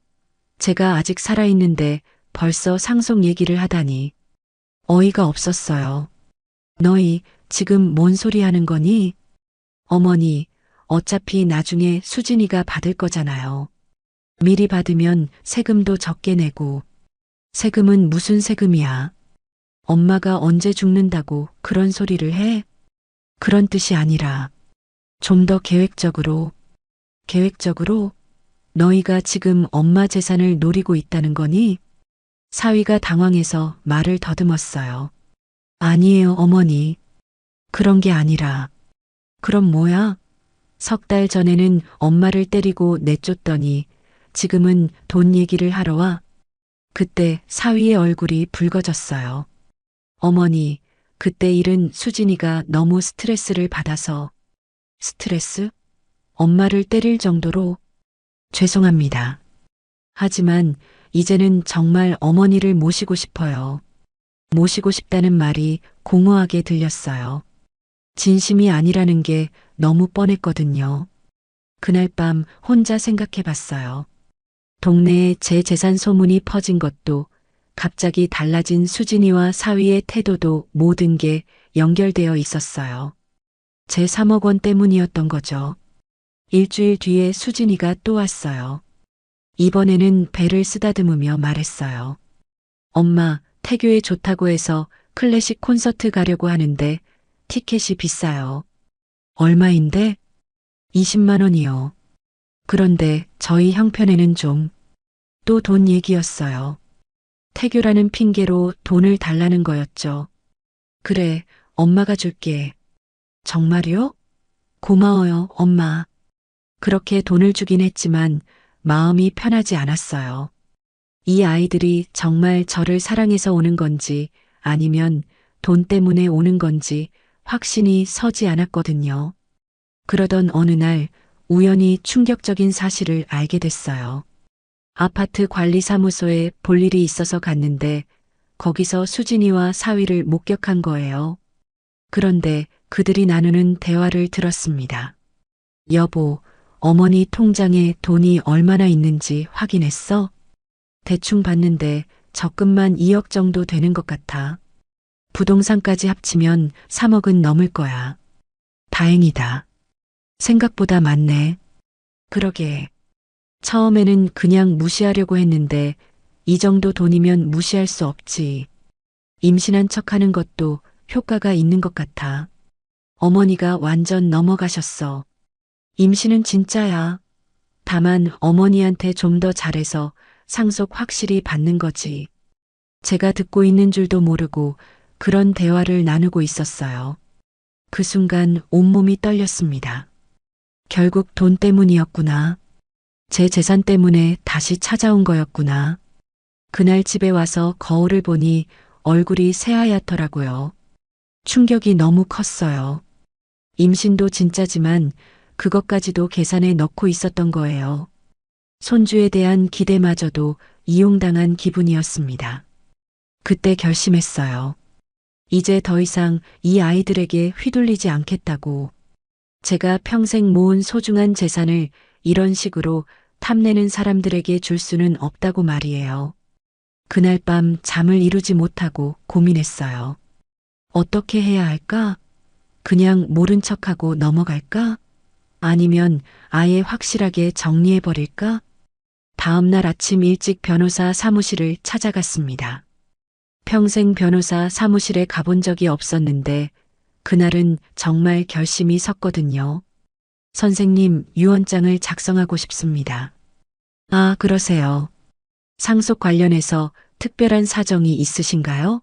제가 아직 살아있는데 벌써 상속 얘기를 하다니. 어이가 없었어요. 너희 지금 뭔 소리 하는 거니? 어머니, 어차피 나중에 수진이가 받을 거잖아요. 미리 받으면 세금도 적게 내고. 세금은 무슨 세금이야? 엄마가 언제 죽는다고 그런 소리를 해? 그런 뜻이 아니라 좀 더 계획적으로. 계획적으로? 너희가 지금 엄마 재산을 노리고 있다는 거니? 사위가 당황해서 말을 더듬었어요. 아니에요, 어머니. 그런 게 아니라. 그럼 뭐야? 석 달 전에는 엄마를 때리고 내쫓더니 지금은 돈 얘기를 하러 와. 그때 사위의 얼굴이 붉어졌어요. 어머니, 그때 일은 수진이가 너무 스트레스를 받아서. 스트레스? 엄마를 때릴 정도로. 죄송합니다. 하지만 이제는 정말 어머니를 모시고 싶어요. 모시고 싶다는 말이 공허하게 들렸어요. 진심이 아니라는 게 너무 뻔했거든요. 그날 밤 혼자 생각해 봤어요. 동네에 제 재산 소문이 퍼진 것도, 갑자기 달라진 수진이와 사위의 태도도 모든 게 연결되어 있었어요. 제 3억 원 때문이었던 거죠. 일주일 뒤에 수진이가 또 왔어요. 이번에는 배를 쓰다듬으며 말했어요. 엄마, 태교에 좋다고 해서 클래식 콘서트 가려고 하는데 티켓이 비싸요. 얼마인데? 20만 원이요. 그런데 저희 형편에는 좀. 또 돈 얘기였어요. 태교라는 핑계로 돈을 달라는 거였죠. 그래, 엄마가 줄게. 정말요? 고마워요, 엄마. 그렇게 돈을 주긴 했지만 마음이 편하지 않았어요. 이 아이들이 정말 저를 사랑해서 오는 건지 아니면 돈 때문에 오는 건지 확신이 서지 않았거든요. 그러던 어느 날 우연히 충격적인 사실을 알게 됐어요. 아파트 관리사무소에 볼 일이 있어서 갔는데 거기서 수진이와 사위를 목격한 거예요. 그런데 그들이 나누는 대화를 들었습니다. 여보, 어머니 통장에 돈이 얼마나 있는지 확인했어? 대충 봤는데 적금만 2억 정도 되는 것 같아. 부동산까지 합치면 3억은 넘을 거야. 다행이다. 생각보다 많네. 그러게. 처음에는 그냥 무시하려고 했는데 이 정도 돈이면 무시할 수 없지. 임신한 척하는 것도 효과가 있는 것 같아. 어머니가 완전 넘어가셨어. 임신은 진짜야. 다만 어머니한테 좀 더 잘해서 상속 확실히 받는 거지. 제가 듣고 있는 줄도 모르고 그런 대화를 나누고 있었어요. 그 순간 온몸이 떨렸습니다. 결국 돈 때문이었구나. 제 재산 때문에 다시 찾아온 거였구나. 그날 집에 와서 거울을 보니 얼굴이 새하얗더라고요. 충격이 너무 컸어요. 임신도 진짜지만 그것까지도 계산에 넣고 있었던 거예요. 손주에 대한 기대마저도 이용당한 기분이었습니다. 그때 결심했어요. 이제 더 이상 이 아이들에게 휘둘리지 않겠다고. 제가 평생 모은 소중한 재산을 이런 식으로 탐내는 사람들에게 줄 수는 없다고 말이에요. 그날 밤 잠을 이루지 못하고 고민했어요. 어떻게 해야 할까? 그냥 모른 척하고 넘어갈까? 아니면 아예 확실하게 정리해버릴까? 다음 날 아침 일찍 변호사 사무실을 찾아갔습니다. 평생 변호사 사무실에 가본 적이 없었는데 그날은 정말 결심이 섰거든요. 선생님, 유언장을 작성하고 싶습니다. 아, 그러세요. 상속 관련해서 특별한 사정이 있으신가요?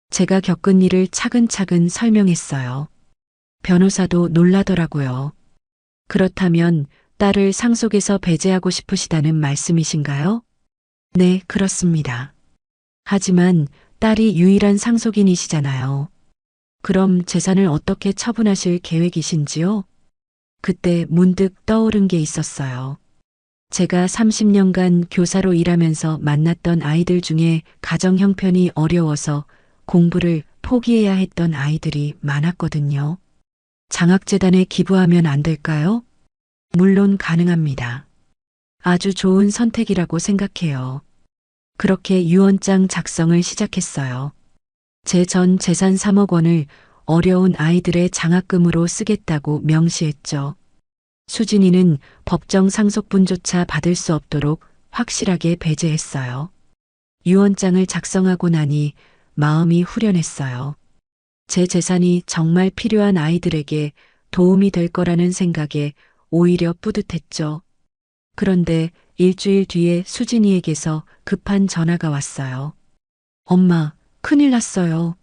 제가 겪은 일을 차근차근 설명했어요. 변호사도 놀라더라고요. 그렇다면 딸을 상속에서 배제하고 싶으시다는 말씀이신가요? 네, 그렇습니다. 하지만 딸이 유일한 상속인이시잖아요. 그럼 재산을 어떻게 처분하실 계획이신지요? 그때 문득 떠오른 게 있었어요. 제가 30년간 교사로 일하면서 만났던 아이들 중에 가정 형편이 어려워서 공부를 포기해야 했던 아이들이 많았거든요. 장학재단에 기부하면 안 될까요? 물론 가능합니다. 아주 좋은 선택이라고 생각해요. 그렇게 유언장 작성을 시작했어요. 제 전 재산 3억 원을 어려운 아이들의 장학금으로 쓰겠다고 명시했죠. 수진이는 법정 상속분조차 받을 수 없도록 확실하게 배제했어요. 유언장을 작성하고 나니 마음이 후련했어요. 제 재산이 정말 필요한 아이들에게 도움이 될 거라는 생각에 오히려 뿌듯했죠. 그런데 일주일 뒤에 수진이에게서 급한 전화가 왔어요. 엄마, 큰일 났어요.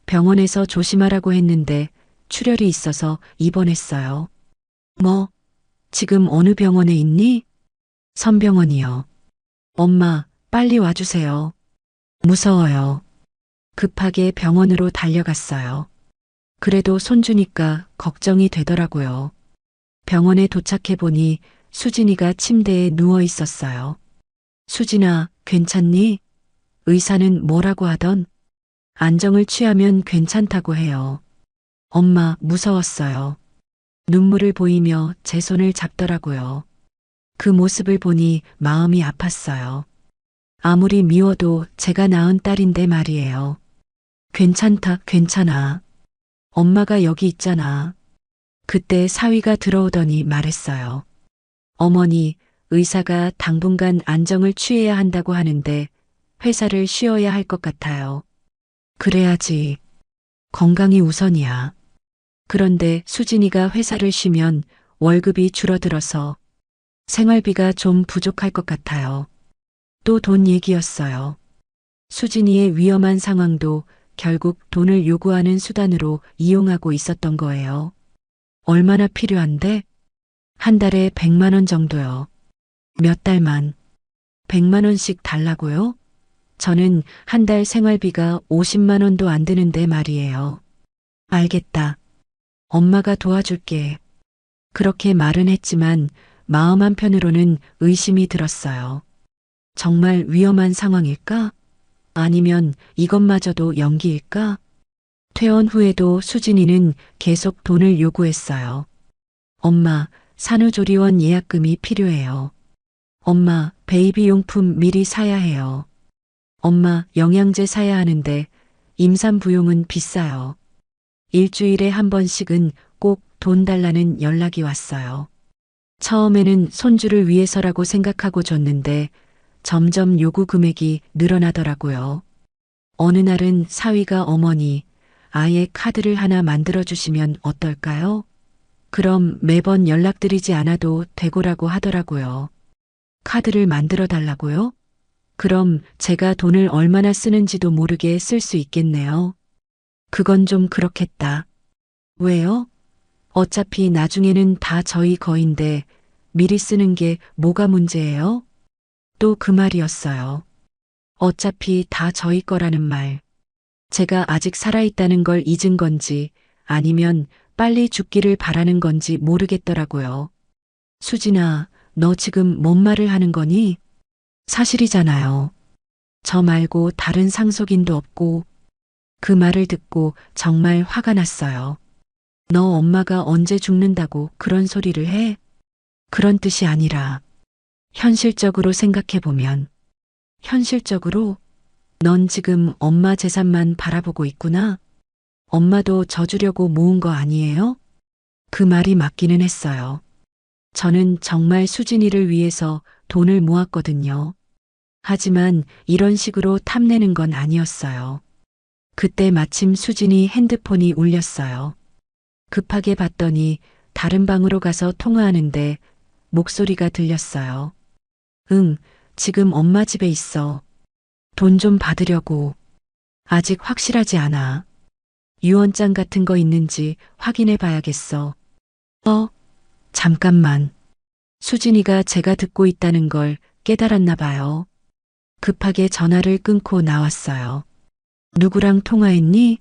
병원에서 조심하라고 했는데 출혈이 있어서 입원했어요. 뭐, 지금 어느 병원에 있니? 선병원이요. 엄마, 빨리 와주세요. 무서워요. 급하게 병원으로 달려갔어요. 그래도 손주니까 걱정이 되더라고요. 병원에 도착해 보니 수진이가 침대에 누워 있었어요. 수진아, 괜찮니? 의사는 뭐라고 하던? 안정을 취하면 괜찮다고 해요. 엄마, 무서웠어요. 눈물을 보이며 제 손을 잡더라고요. 그 모습을 보니 마음이 아팠어요. 아무리 미워도 제가 낳은 딸인데 말이에요. 괜찮다, 괜찮아. 엄마가 여기 있잖아. 그때 사위가 들어오더니 말했어요. 어머니, 의사가 당분간 안정을 취해야 한다고 하는데 회사를 쉬어야 할 것 같아요. 그래야지. 건강이 우선이야. 그런데 수진이가 회사를 쉬면 월급이 줄어들어서 생활비가 좀 부족할 것 같아요. 또 돈 얘기였어요. 수진이의 위험한 상황도 결국 돈을 요구하는 수단으로 이용하고 있었던 거예요. 얼마나 필요한데? 한 달에 100만 원 정도요. 몇 달만. 100만 원씩 달라고요? 저는 한 달 생활비가 50만 원도 안 드는데 말이에요. 알겠다. 엄마가 도와줄게. 그렇게 말은 했지만 마음 한편으로는 의심이 들었어요. 정말 위험한 상황일까? 아니면 이것마저도 연기일까? 퇴원 후에도 수진이는 계속 돈을 요구했어요. 엄마, 산후조리원 예약금이 필요해요. 엄마, 베이비 용품 미리 사야 해요. 엄마, 영양제 사야 하는데 임산부용은 비싸요. 일주일에 한 번씩은 꼭 돈 달라는 연락이 왔어요. 처음에는 손주를 위해서라고 생각하고 줬는데 점점 요구 금액이 늘어나더라고요. 어느 날은 사위가 어머니, 아예 카드를 하나 만들어 주시면 어떨까요? 그럼 매번 연락드리지 않아도 되고라고 하더라고요. 카드를 만들어 달라고요? 그럼 제가 돈을 얼마나 쓰는지도 모르게 쓸 수 있겠네요. 그건 좀 그렇겠다. 왜요? 어차피 나중에는 다 저희 거인데 미리 쓰는 게 뭐가 문제예요? 또 그 말이었어요. 어차피 다 저희 거라는 말. 제가 아직 살아있다는 걸 잊은 건지 아니면 빨리 죽기를 바라는 건지 모르겠더라고요. 수진아, 너 지금 뭔 말을 하는 거니? 사실이잖아요. 저 말고 다른 상속인도 없고. 그 말을 듣고 정말 화가 났어요. 너 엄마가 언제 죽는다고 그런 소리를 해? 그런 뜻이 아니라 현실적으로 생각해보면 현실적으로 넌 지금 엄마 재산만 바라보고 있구나. 엄마도 져주려고 모은 거 아니에요? 그 말이 맞기는 했어요. 저는 정말 수진이를 위해서 돈을 모았거든요. 하지만 이런 식으로 탐내는 건 아니었어요. 그때 마침 수진이 핸드폰이 울렸어요. 급하게 봤더니 다른 방으로 가서 통화하는데 목소리가 들렸어요. 응, 지금 엄마 집에 있어. 돈 좀 받으려고. 아직 확실하지 않아. 유언장 같은 거 있는지 확인해 봐야겠어. 잠깐만. 수진이가 제가 듣고 있다는 걸 깨달았나 봐요. 급하게 전화를 끊고 나왔어요. 누구랑 통화했니?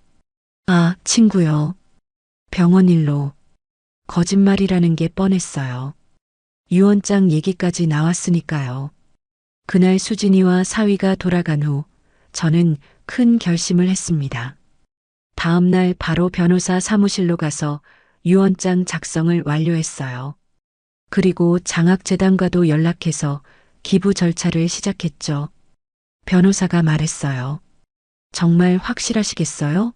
아, 친구요. 병원 일로. 거짓말이라는 게 뻔했어요. 유언장 얘기까지 나왔으니까요. 그날 수진이와 사위가 돌아간 후 저는 큰 결심을 했습니다. 다음 날 바로 변호사 사무실로 가서 유언장 작성을 완료했어요. 그리고 장학재단과도 연락해서 기부 절차를 시작했죠. 변호사가 말했어요. 정말 확실하시겠어요?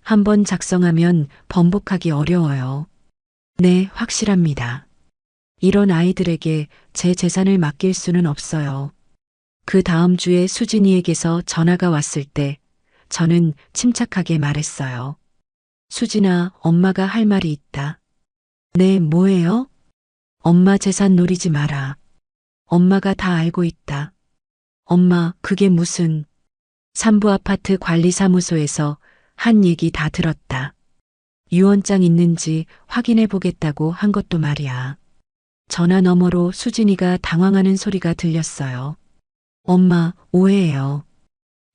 한번 작성하면 번복하기 어려워요. 네, 확실합니다. 이런 아이들에게 제 재산을 맡길 수는 없어요. 그 다음 주에 수진이에게서 전화가 왔을 때 저는 침착하게 말했어요. 수진아, 엄마가 할 말이 있다. 네, 뭐예요? 엄마 재산 노리지 마라. 엄마가 다 알고 있다. 엄마, 그게 무슨... 삼부 아파트 관리사무소에서 한 얘기 다 들었다. 유언장 있는지 확인해 보겠다고 한 것도 말이야. 전화 너머로 수진이가 당황하는 소리가 들렸어요. 엄마, 오해예요.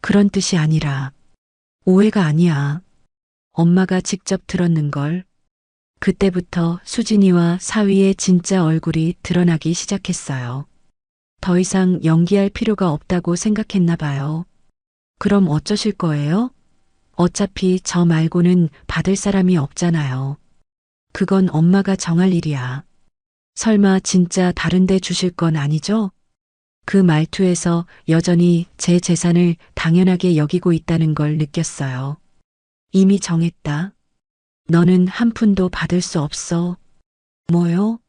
그런 뜻이 아니라. 오해가 아니야. 엄마가 직접 들었는걸. 그때부터 수진이와 사위의 진짜 얼굴이 드러나기 시작했어요. 더 이상 연기할 필요가 없다고 생각했나 봐요. 그럼 어쩌실 거예요? 어차피 저 말고는 받을 사람이 없잖아요. 그건 엄마가 정할 일이야. 설마 진짜 다른 데 주실 건 아니죠? 그 말투에서 여전히 제 재산을 당연하게 여기고 있다는 걸 느꼈어요. 이미 정했다. 너는 한 푼도 받을 수 없어. 뭐요?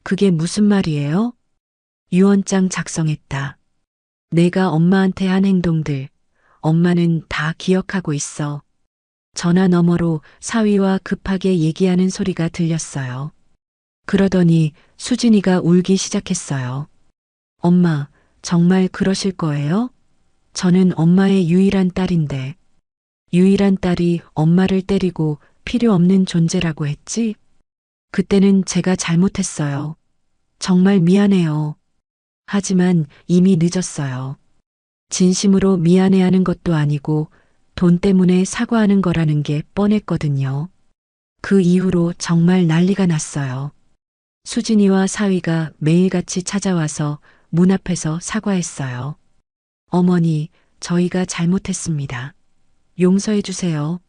그게 무슨 말이에요? 유언장 작성했다. 내가 엄마한테 한 행동들, 엄마는 다 기억하고 있어. 전화 너머로 사위와 급하게 얘기하는 소리가 들렸어요. 그러더니 수진이가 울기 시작했어요. 엄마, 정말 그러실 거예요? 저는 엄마의 유일한 딸인데, 유일한 딸이 엄마를 때리고 필요 없는 존재라고 했지? 그때는 제가 잘못했어요. 정말 미안해요. 하지만 이미 늦었어요. 진심으로 미안해하는 것도 아니고 돈 때문에 사과하는 거라는 게 뻔했거든요. 그 이후로 정말 난리가 났어요. 수진이와 사위가 매일같이 찾아와서 문 앞에서 사과했어요. 어머니, 저희가 잘못했습니다. 용서해 주세요.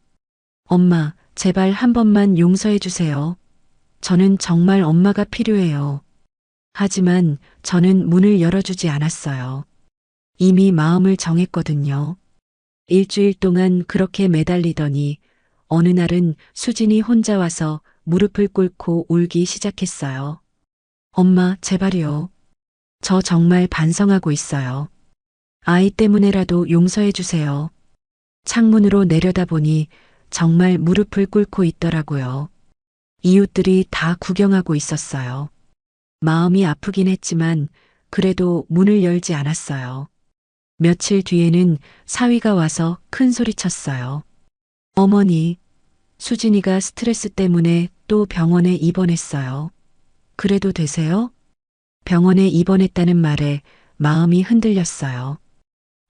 엄마, 제발 한 번만 용서해 주세요. 저는 정말 엄마가 필요해요. 하지만 저는 문을 열어주지 않았어요. 이미 마음을 정했거든요. 일주일 동안 그렇게 매달리더니 어느 날은 수진이 혼자 와서 무릎을 꿇고 울기 시작했어요. 엄마, 제발요. 저 정말 반성하고 있어요. 아이 때문에라도 용서해 주세요. 창문으로 내려다보니 정말 무릎을 꿇고 있더라고요. 이웃들이 다 구경하고 있었어요. 마음이 아프긴 했지만 그래도 문을 열지 않았어요. 며칠 뒤에는 사위가 와서 큰 소리 쳤어요. 어머니, 수진이가 스트레스 때문에 또 병원에 입원했어요. 그래도 되세요? 병원에 입원했다는 말에 마음이 흔들렸어요.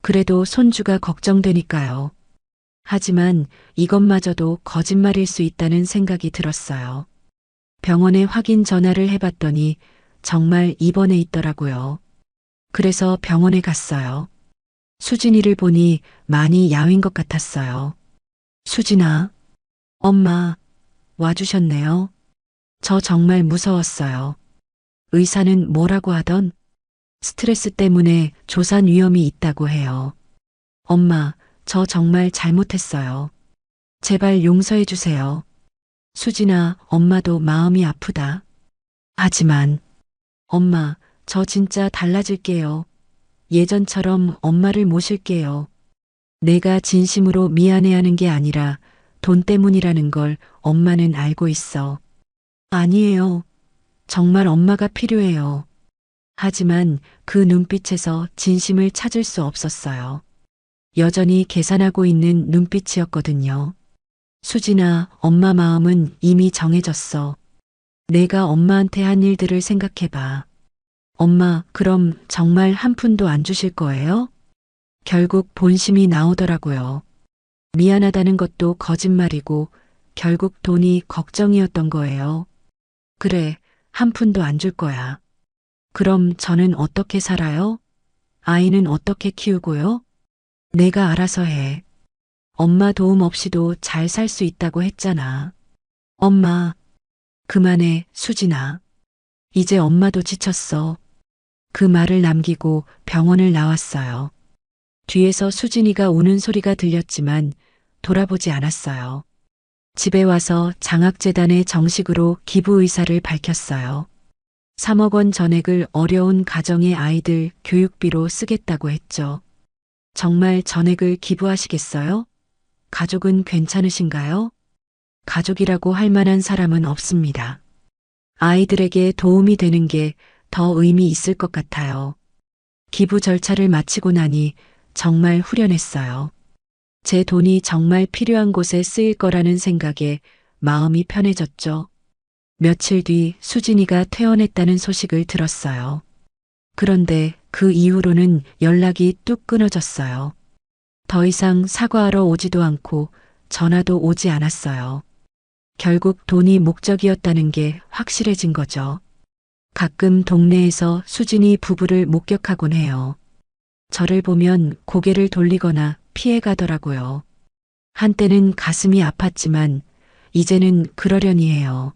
그래도 손주가 걱정되니까요. 하지만 이것마저도 거짓말일 수 있다는 생각이 들었어요. 병원에 확인 전화를 해봤더니 정말 입원해 있더라고요. 그래서 병원에 갔어요. 수진이를 보니 많이 야윈 것 같았어요. 수진아, 엄마, 와주셨네요. 저 정말 무서웠어요. 의사는 뭐라고 하던? 스트레스 때문에 조산 위험이 있다고 해요. 엄마, 저 정말 잘못했어요. 제발 용서해 주세요. 수진아, 엄마도 마음이 아프다. 하지만, 엄마, 저 진짜 달라질게요. 예전처럼 엄마를 모실게요. 내가 진심으로 미안해하는 게 아니라 돈 때문이라는 걸 엄마는 알고 있어. 아니에요. 정말 엄마가 필요해요. 하지만 그 눈빛에서 진심을 찾을 수 없었어요. 여전히 계산하고 있는 눈빛이었거든요. 수진아, 엄마 마음은 이미 정해졌어. 내가 엄마한테 한 일들을 생각해봐. 엄마, 그럼 정말 한 푼도 안 주실 거예요? 결국 본심이 나오더라고요. 미안하다는 것도 거짓말이고 결국 돈이 걱정이었던 거예요. 그래, 한 푼도 안 줄 거야. 그럼 저는 어떻게 살아요? 아이는 어떻게 키우고요? 내가 알아서 해. 엄마 도움 없이도 잘 살 수 있다고 했잖아. 엄마, 그만해, 수진아. 이제 엄마도 지쳤어. 그 말을 남기고 병원을 나왔어요. 뒤에서 수진이가 우는 소리가 들렸지만 돌아보지 않았어요. 집에 와서 장학재단에 정식으로 기부 의사를 밝혔어요. 3억 원 전액을 어려운 가정의 아이들 교육비로 쓰겠다고 했죠. 정말 전액을 기부하시겠어요? 가족은 괜찮으신가요? 가족이라고 할 만한 사람은 없습니다. 아이들에게 도움이 되는 게 더 의미 있을 것 같아요. 기부 절차를 마치고 나니 정말 후련했어요. 제 돈이 정말 필요한 곳에 쓰일 거라는 생각에 마음이 편해졌죠. 며칠 뒤 수진이가 퇴원했다는 소식을 들었어요. 그런데 그 이후로는 연락이 뚝 끊어졌어요. 더 이상 사과하러 오지도 않고 전화도 오지 않았어요. 결국 돈이 목적이었다는 게 확실해진 거죠. 가끔 동네에서 수진이 부부를 목격하곤 해요. 저를 보면 고개를 돌리거나 피해 가더라고요. 한때는 가슴이 아팠지만 이제는 그러려니 해요.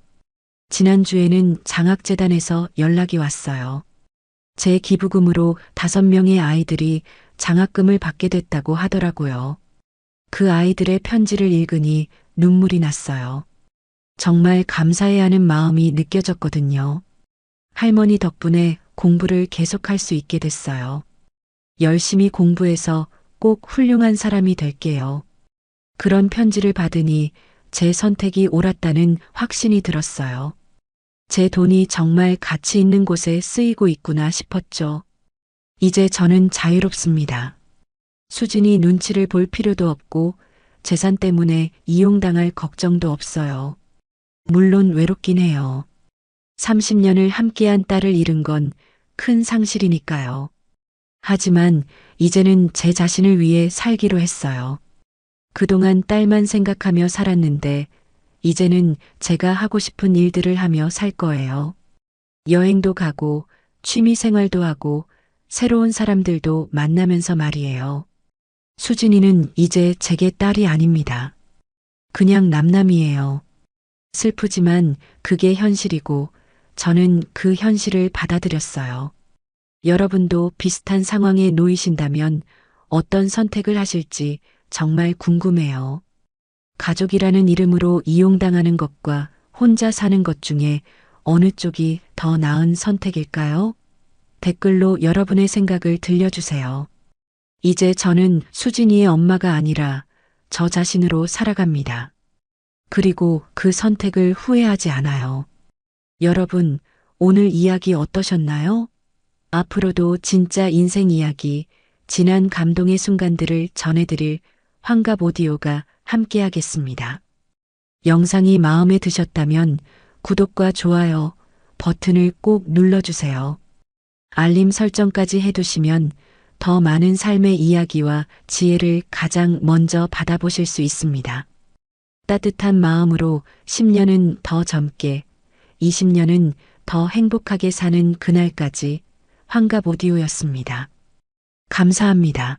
지난주에는 장학재단에서 연락이 왔어요. 제 기부금으로 5명의 아이들이 장학금을 받게 됐다고 하더라고요. 그 아이들의 편지를 읽으니 눈물이 났어요. 정말 감사해야 하는 마음이 느껴졌거든요. 할머니 덕분에 공부를 계속할 수 있게 됐어요. 열심히 공부해서 꼭 훌륭한 사람이 될게요. 그런 편지를 받으니 제 선택이 옳았다는 확신이 들었어요. 제 돈이 정말 가치 있는 곳에 쓰이고 있구나 싶었죠. 이제 저는 자유롭습니다. 수진이 눈치를 볼 필요도 없고 재산 때문에 이용당할 걱정도 없어요. 물론 외롭긴 해요. 30년을 함께한 딸을 잃은 건 큰 상실이니까요. 하지만 이제는 제 자신을 위해 살기로 했어요. 그동안 딸만 생각하며 살았는데 이제는 제가 하고 싶은 일들을 하며 살 거예요. 여행도 가고 취미 생활도 하고 새로운 사람들도 만나면서 말이에요. 수진이는 이제 제게 딸이 아닙니다. 그냥 남남이에요. 슬프지만 그게 현실이고 저는 그 현실을 받아들였어요. 여러분도 비슷한 상황에 놓이신다면 어떤 선택을 하실지 정말 궁금해요. 가족이라는 이름으로 이용당하는 것과 혼자 사는 것 중에 어느 쪽이 더 나은 선택일까요? 댓글로 여러분의 생각을 들려주세요. 이제 저는 수진이의 엄마가 아니라 저 자신으로 살아갑니다. 그리고 그 선택을 후회하지 않아요. 여러분, 오늘 이야기 어떠셨나요? 앞으로도 진짜 인생 이야기, 진한 감동의 순간들을 전해드릴 환갑 오디오가 함께하겠습니다. 영상이 마음에 드셨다면 구독과 좋아요 버튼을 꼭 눌러주세요. 알림 설정까지 해두시면 더 많은 삶의 이야기와 지혜를 가장 먼저 받아보실 수 있습니다. 따뜻한 마음으로 10년은 더 젊게, 20년은 더 행복하게 사는 그날까지 환갑 오디오였습니다. 감사합니다.